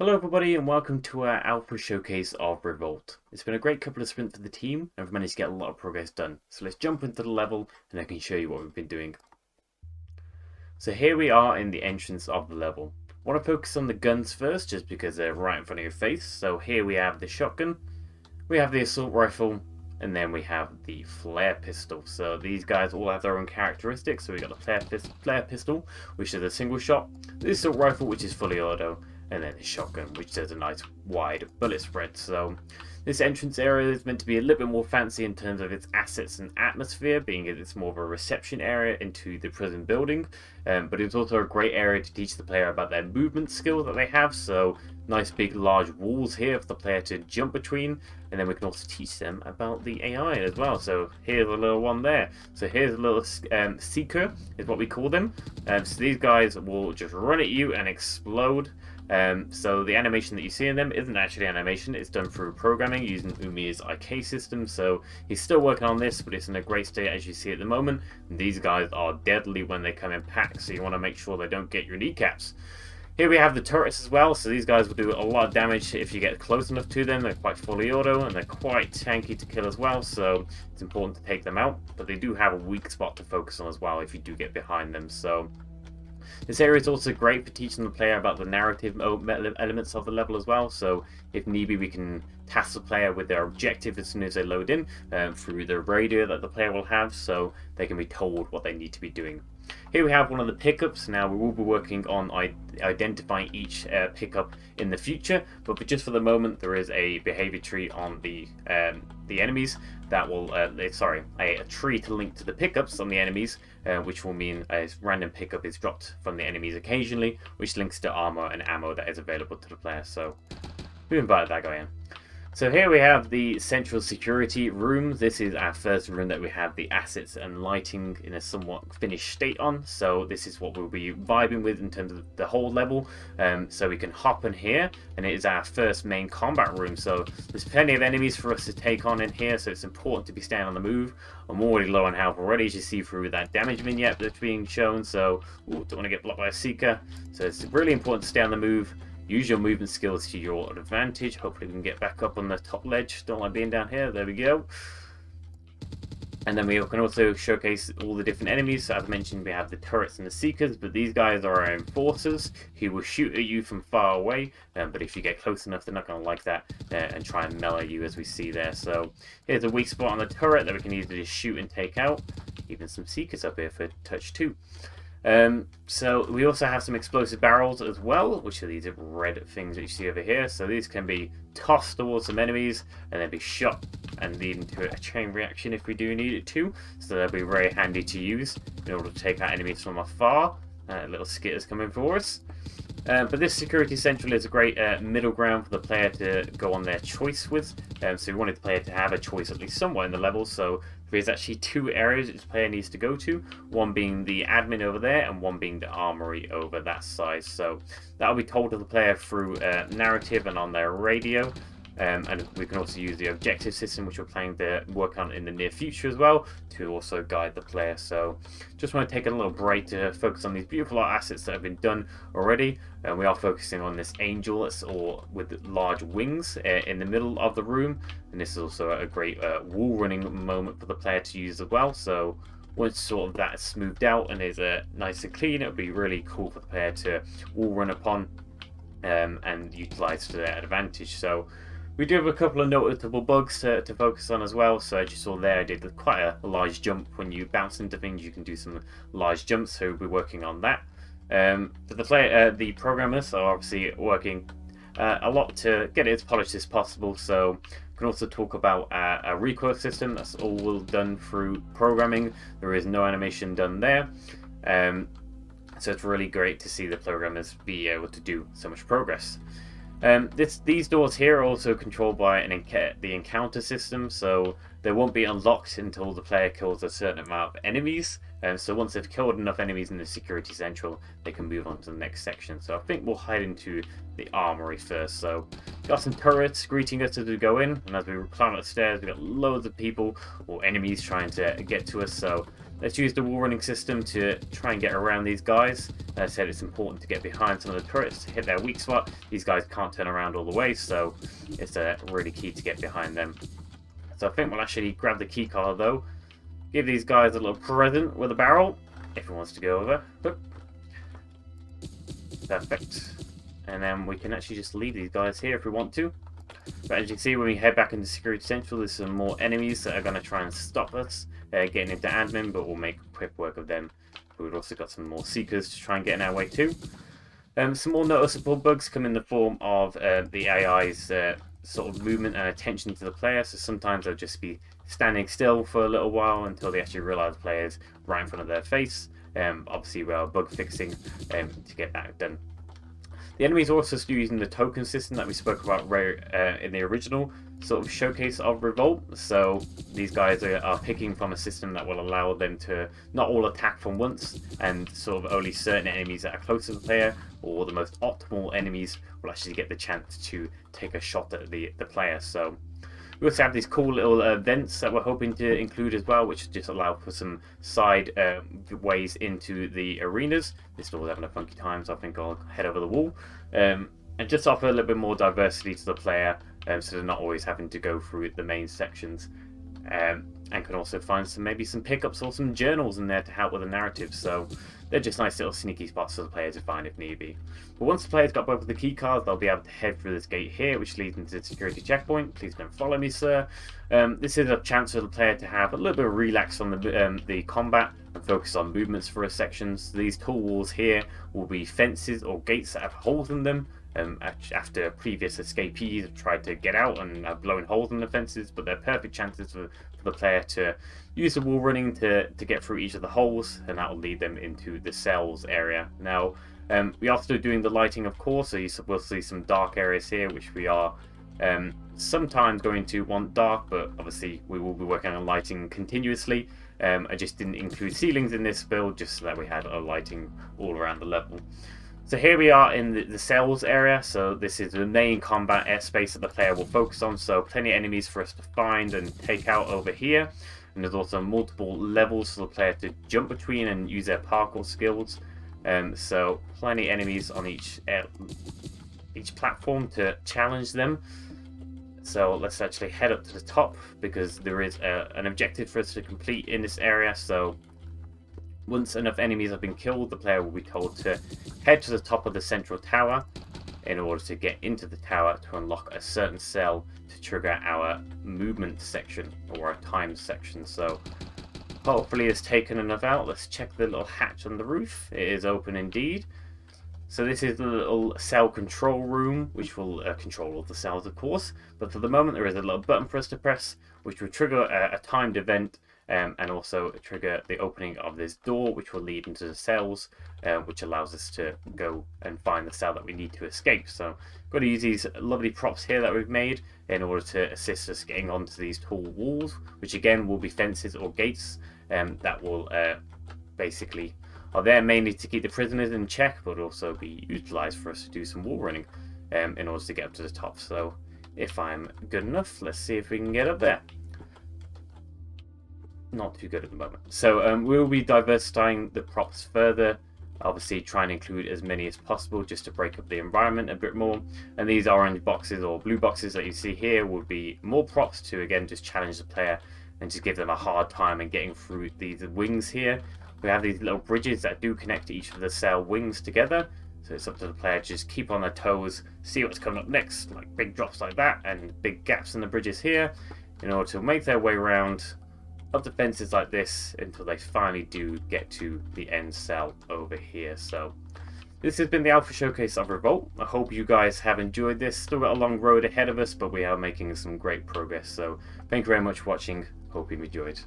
Hello everybody and welcome to our Alpha Showcase of Revolt. It's been a great couple of sprints for the team and we've managed to get a lot of progress done. So let's jump into the level and I can show you what we've been doing. So here we are in the entrance of the level. I want to focus on the guns first just because they're right in front of your face. So here we have the shotgun, we have the assault rifle, and then we have the flare pistol. So these guys all have their own characteristics. So we got the flare pistol, which is a single shot, the assault rifle, which is fully auto, and then the shotgun, which does a nice wide bullet spread. So this entrance area is meant to be a little bit more fancy in terms of its assets and atmosphere, being it's more of a reception area into the prison building, but it's also a great area to teach the player about their movement skills that they have. So nice big large walls here for the player to jump between, and then we can also teach them about the AI as well. So here's a little one there. So here's a little seeker is what we call them. So these guys will just run at you and explode. So the animation that you see in them isn't actually animation, it's done through programming using Umi's IK system. So he's still working on this, but it's in a great state as you see at the moment. And these guys are deadly when they come in packs, so you want to make sure they don't get your kneecaps. Here we have the turrets as well, so these guys will do a lot of damage if you get close enough to them. They're quite fully auto and they're quite tanky to kill as well, so it's important to take them out. But they do have a weak spot to focus on as well if you do get behind them. So this area is also great for teaching the player about the narrative elements of the level as well. So if need be, we can task the player with their objective as soon as they load in through the radio that the player will have, so they can be told what they need to be doing. Here we have one of the pickups. Now we will be working on identifying each pickup in the future, but just for the moment there is a behavior tree on the enemies that will a tree to link to the pickups on the enemies, which will mean a random pickup is dropped from the enemies occasionally, which links to armor and ammo that is available to the player. So we invited that guy in. So here we have the central security room. This is our first room that we have the assets and lighting in a somewhat finished state on. So this is what we'll be vibing with in terms of the whole level. So we can hop in here, and it is our first main combat room. So there's plenty of enemies for us to take on in here, so it's important to be staying on the move. I'm already low on health already, as you see through that damage vignette that's being shown. So don't want to get blocked by a seeker. So it's really important to stay on the move. Use your movement skills to your advantage. Hopefully we can get back up on the top ledge. Don't like being down here. There we go. And then we can also showcase all the different enemies. So as I mentioned, we have the turrets and the seekers, but these guys are our enforcers who will shoot at you from far away. But if you get close enough, they're not going to like that and try and melee you, as we see there. So here's a weak spot on the turret that we can either just shoot and take out. Even some seekers up here for touch 2. So we also have some explosive barrels as well, which are these red things that you see over here. So these can be tossed towards some enemies and then be shot and lead into a chain reaction if we do need it to. So they'll be very handy to use in order to take out enemies from afar. Little skitters coming for us. But this security central is a great middle ground for the player to go on their choice with. So we wanted the player to have a choice at least somewhat in the level. So there's actually 2 areas each player needs to go to. One being the admin over there, and one being the armory over that side. So that'll be told to the player through narrative and on their radio. And we can also use the objective system, which we're planning to work on in the near future as well, to also guide the player. So just want to take a little break to focus on these beautiful assets that have been done already. And we are focusing on this angel that's all with large wings in the middle of the room. And this is also a great wall running moment for the player to use as well. So once sort of that is smoothed out and is nice and clean, it would be really cool for the player to wall run upon and utilize to their advantage. So we do have a couple of notable bugs to focus on as well. So as you saw there, I did quite a large jump. When you bounce into things, you can do some large jumps, so we'll be working on that. But the programmers are obviously working a lot to get it as polished as possible. So we can also talk about a recoil system. That's all done through programming. There is no animation done there. So it's really great to see the programmers be able to do so much progress. These doors here are also controlled by the encounter system, so they won't be unlocked until the player kills a certain amount of enemies. So once they've killed enough enemies in the security central, they can move on to the next section. So I think we'll hide into the armory first. So Got some turrets greeting us as we go in, and as we climb up the stairs, we got loads of people or enemies trying to get to us. So let's use the wall running system to try and get around these guys. As I said, it's important to get behind some of the turrets to hit their weak spot. These guys can't turn around all the way, so it's really key to get behind them. So I think we'll actually grab the key card though. Give these guys a little present with a barrel, if he wants to go over. Perfect. And then we can actually just leave these guys here if we want to. But as you can see, when we head back into Security Central, there's some more enemies that are going to try and stop us getting into admin, but we'll make quick work of them. But we've also got some more Seekers to try and get in our way too. Some more noticeable bugs come in the form of the AI's sort of movement and attention to the player. So sometimes they'll just be standing still for a little while until they actually realise the player is right in front of their face. Obviously, we are bug fixing to get that done. The enemies are also still using the token system that we spoke about in the original sort of showcase of Revolt. So these guys are picking from a system that will allow them to not all attack from once, and sort of only certain enemies that are close to the player or the most optimal enemies will actually get the chance to take a shot at the player. So we also have these cool little vents that we're hoping to include as well, which just allow for some side ways into the arenas. This door's having a funky time, so I think I'll head over the wall. And just offer a little bit more diversity to the player, so they're not always having to go through the main sections. And can also find maybe some pickups or some journals in there to help with the narrative. So they're just nice little sneaky spots for the player to find if need be. But once the player's got both of the key cards, they'll be able to head through this gate here, which leads into the security checkpoint. Please don't follow me, sir. This is a chance for the player to have a little bit of relax on the combat and focus on movements for a section. So these tall walls here will be fences or gates that have holes in them. After previous escapees have tried to get out and have blown holes in the fences, but they're perfect chances for the player to use the wall running to get through each of the holes, and that will lead them into the cells area. Now, we're also doing the lighting, of course, so you will see some dark areas here, which we are sometimes going to want dark, but obviously we will be working on lighting continuously. I just didn't include ceilings in this build, just so that we had a lighting all around the level. So here we are in the cells area. So this is the main combat airspace that the player will focus on. So plenty of enemies for us to find and take out over here. And there's also multiple levels for the player to jump between and use their parkour skills. So plenty of enemies on each platform to challenge them. So let's actually head up to the top, because there is an objective for us to complete in this area. So once enough enemies have been killed, the player will be told to head to the top of the central tower in order to get into the tower to unlock a certain cell to trigger our movement section or our time section. So hopefully it's taken enough out. Let's check the little hatch on the roof. It is open indeed. So this is the little cell control room, which will control all the cells, of course. But for the moment, there is a little button for us to press, which will trigger a timed event, and also trigger the opening of this door, which will lead into the cells, which allows us to go and find the cell that we need to escape. So got to use these lovely props here that we've made in order to assist us getting onto these tall walls, which again will be fences or gates that will basically are there mainly to keep the prisoners in check, but also be utilized for us to do some wall running in order to get up to the top. So if I'm good enough, let's see if we can get up there. Not too good at the moment. So we'll be diversifying the props further, obviously trying to include as many as possible just to break up the environment a bit more. And these orange boxes or blue boxes that you see here will be more props to again just challenge the player and just give them a hard time in getting through these wings here. We have these little bridges that do connect each of the cell wings together, so it's up to the player to just keep on their toes, see what's coming up next, like big drops like that and big gaps in the bridges here, in order to make their way around up the fences like this until they finally do get to the end cell over here. So this has been the Alpha Showcase of Revolt. I hope you guys have enjoyed this. Still got a long road ahead of us, but we are making some great progress. So thank you very much for watching. Hope you enjoyed.